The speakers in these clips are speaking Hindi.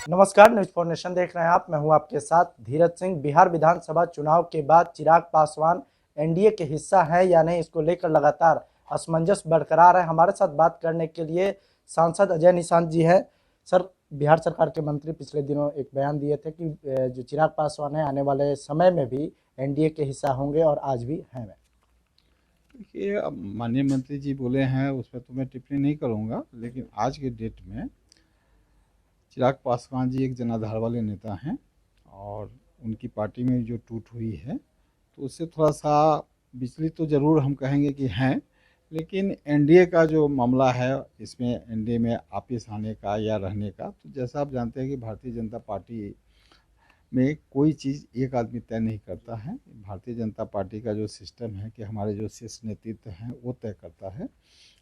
नमस्कार, न्यूज फॉर नेशन देख रहे हैं आप। मैं हूं आपके साथ धीरज सिंह। बिहार विधानसभा चुनाव के बाद चिराग पासवान एनडीए के हिस्सा है या नहीं, इसको लेकर लगातार असमंजस बरकरार है। हमारे साथ बात करने के लिए सांसद अजय निषाद जी हैं। सर, बिहार सरकार के मंत्री पिछले दिनों एक बयान दिए थे कि जो चिराग पासवान है आने वाले समय में भी एनडीए के हिस्सा होंगे, और आज भी हैं। देखिए, अब माननीय मंत्री जी बोले हैं उस पर तो मैं टिप्पणी नहीं करूंगा, लेकिन आज के डेट में चिराग पासवान जी एक जनाधार वाले नेता हैं और उनकी पार्टी में जो टूट हुई है तो उससे थोड़ा सा विचलित तो ज़रूर हम कहेंगे कि हैं। लेकिन एनडीए का जो मामला है, इसमें एनडीए में वापिस आने का या रहने का, तो जैसा आप जानते हैं कि भारतीय जनता पार्टी में कोई चीज़ एक आदमी तय नहीं करता है। भारतीय जनता पार्टी का जो सिस्टम है कि हमारे जो शीर्ष नेतृत्व हैं वो तय करता है।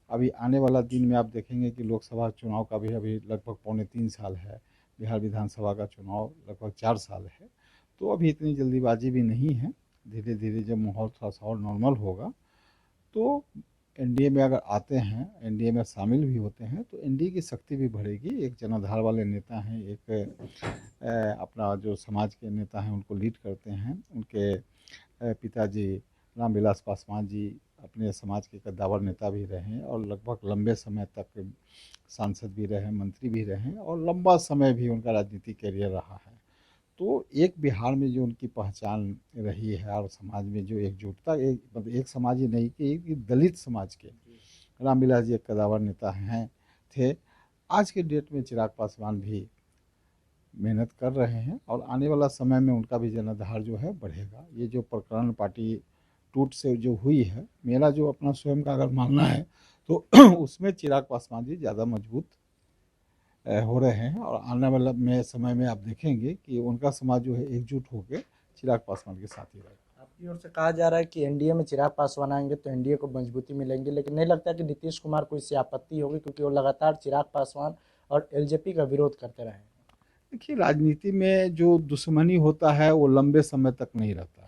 अभी आने वाला दिन में आप देखेंगे कि लोकसभा चुनाव का भी अभी लगभग 3.25 साल है, बिहार विधानसभा का चुनाव लगभग 4 साल है। तो अभी इतनी जल्दीबाजी भी नहीं है। धीरे धीरे जब माहौल थोड़ा सा और नॉर्मल होगा तो एनडीए में अगर आते हैं, एनडीए में शामिल भी होते हैं, तो एनडीए की शक्ति भी बढ़ेगी। एक जनाधार वाले नेता हैं, एक अपना जो समाज के नेता हैं उनको लीड करते हैं। उनके पिताजी रामविलास पासवान जी अपने समाज के कद्दावर नेता भी रहे हैं और लगभग लंबे समय तक सांसद भी रहे, मंत्री भी रहे और लंबा समय भी उनका राजनीतिक करियर रहा है। तो एक बिहार में जो उनकी पहचान रही है और समाज में जो एकजुटता, एक मतलब एक समाज ही नहीं कि एक दलित समाज के रामविलास जी एक कद्दावर नेता हैं थे। आज के डेट में चिराग पासवान भी मेहनत कर रहे हैं और आने वाला समय में उनका भी जनाधार जो है बढ़ेगा। ये जो प्रकरण पार्टी टूट से जो हुई है, मेरा जो अपना स्वयं का अगर मानना है तो उसमें चिराग पासवान जी ज़्यादा मजबूत हो रहे हैं और आने वाला में समय में आप देखेंगे कि उनका समाज जो है एकजुट होकर चिराग पासवान के साथ ही रहेगा। आपकी ओर से कहा जा रहा है कि एनडीए में चिराग पासवान आएंगे तो एनडीए को मजबूती मिलेंगी, लेकिन नहीं लगता कि नीतीश कुमार को इससे आपत्ति होगी, क्योंकि वो लगातार चिराग पासवान और एलजेपी का विरोध करते रहे हैं। देखिए, राजनीति में जो दुश्मनी होता है वो लंबे समय तक नहीं रहता है।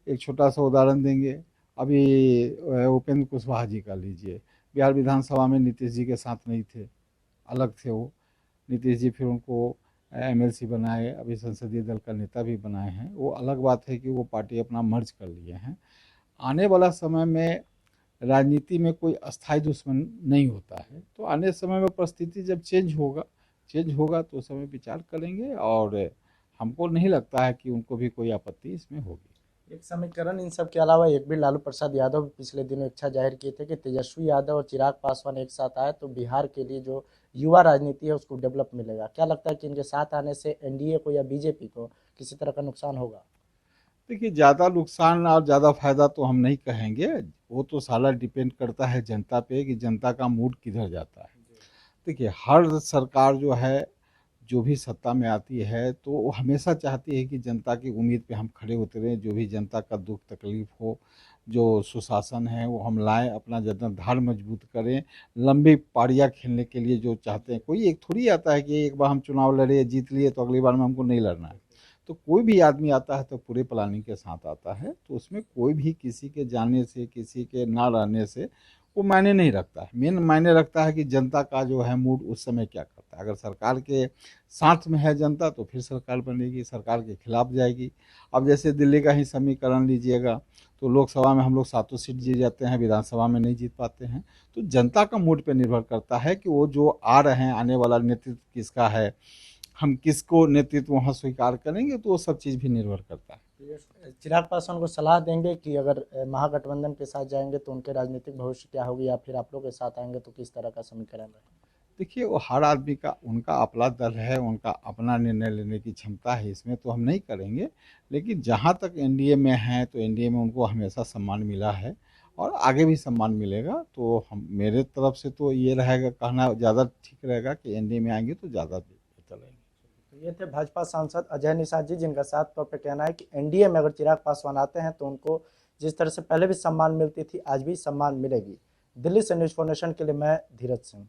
एक छोटा सा उदाहरण देंगे, अभी उपेंद्र कुशवाहा जी का लीजिए। बिहार विधानसभा में नीतीश जी के साथ नहीं थे, अलग थे वो। नीतीश जी फिर उनको एमएलसी बनाए, अभी संसदीय दल का नेता भी बनाए हैं। वो अलग बात है कि वो पार्टी अपना मर्ज कर लिए हैं। आने वाला समय में राजनीति में कोई अस्थायी दुश्मन नहीं होता है, तो आने समय में परिस्थिति जब चेंज होगा तो उस समय विचार करेंगे और हमको नहीं लगता है कि उनको भी कोई आपत्ति इसमें होगी। एक समीकरण इन सब के अलावा एक भी लालू प्रसाद यादव भी पिछले दिनों इच्छा जाहिर किए थे कि तेजस्वी यादव और चिराग पासवान एक साथ आए तो बिहार के लिए जो युवा राजनीति है उसको डेवलप मिलेगा। क्या लगता है कि इनके साथ आने से एनडीए को या बीजेपी को किसी तरह का नुकसान होगा? देखिए, ज़्यादा नुकसान और ज़्यादा फायदा तो हम नहीं कहेंगे। वो तो सारा डिपेंड करता है जनता पे कि जनता का मूड किधर जाता है। देखिए, हर सरकार जो है, जो भी सत्ता में आती है तो वो हमेशा चाहती है कि जनता की उम्मीद पे हम खड़े उतरें। जो भी जनता का दुख तकलीफ हो, जो सुशासन है वो हम लाएं, अपना जनाधार मजबूत करें। लंबी पारियां खेलने के लिए जो चाहते हैं, कोई एक थोड़ी आता है कि एक बार हम चुनाव लड़े जीत लिए तो अगली बार में हमको नहीं लड़ना है। तो कोई भी आदमी आता है तो पूरे प्लानिंग के साथ आता है, तो उसमें कोई भी किसी के जाने से, किसी के ना रहने से वो मायने नहीं रखता है। मेन मायने रखता है कि जनता का जो है मूड उस समय क्या करता है। अगर सरकार के साथ में है जनता तो फिर सरकार बनेगी, सरकार के खिलाफ जाएगी। अब जैसे दिल्ली का ही समीकरण लीजिएगा, तो लोकसभा में हम लोग 7 सीट जीत जाते हैं, विधानसभा में नहीं जीत पाते हैं। तो जनता का मूड पे निर्भर करता है कि वो जो आ रहे हैं, आने वाला नेतृत्व किसका है, हम किसको नेतृत्व वहाँ स्वीकार करेंगे, तो वो सब चीज़ भी निर्भर करता है। चिराग पासवान को सलाह देंगे कि अगर महागठबंधन के साथ जाएंगे तो उनके राजनीतिक भविष्य क्या होगी, या फिर आप लोग के साथ आएंगे तो किस तरह का समीकरण रहेगा? देखिए, वो हर आदमी का, उनका अपना दल है, उनका अपना निर्णय लेने की क्षमता है, इसमें तो हम नहीं करेंगे। लेकिन जहाँ तक एनडीए में हैं तो एनडीए में उनको हमेशा सम्मान मिला है और आगे भी सम्मान मिलेगा। तो हम, मेरे तरफ से तो ये रहेगा, कहना ज़्यादा ठीक रहेगा कि एनडीए में आएंगे तो ज़्यादा बेहतर रहेंगे। तो ये थे भाजपा सांसद अजय निषाद जी, जिनका साफ तौर पर कहना है कि एनडीए में अगर चिराग पासवान आते हैं तो उनको जिस तरह से पहले भी सम्मान मिलती थी आज भी सम्मान मिलेगी। दिल्ली से न्यूज फॉर नेशन के लिए मैं धीरज सिंह।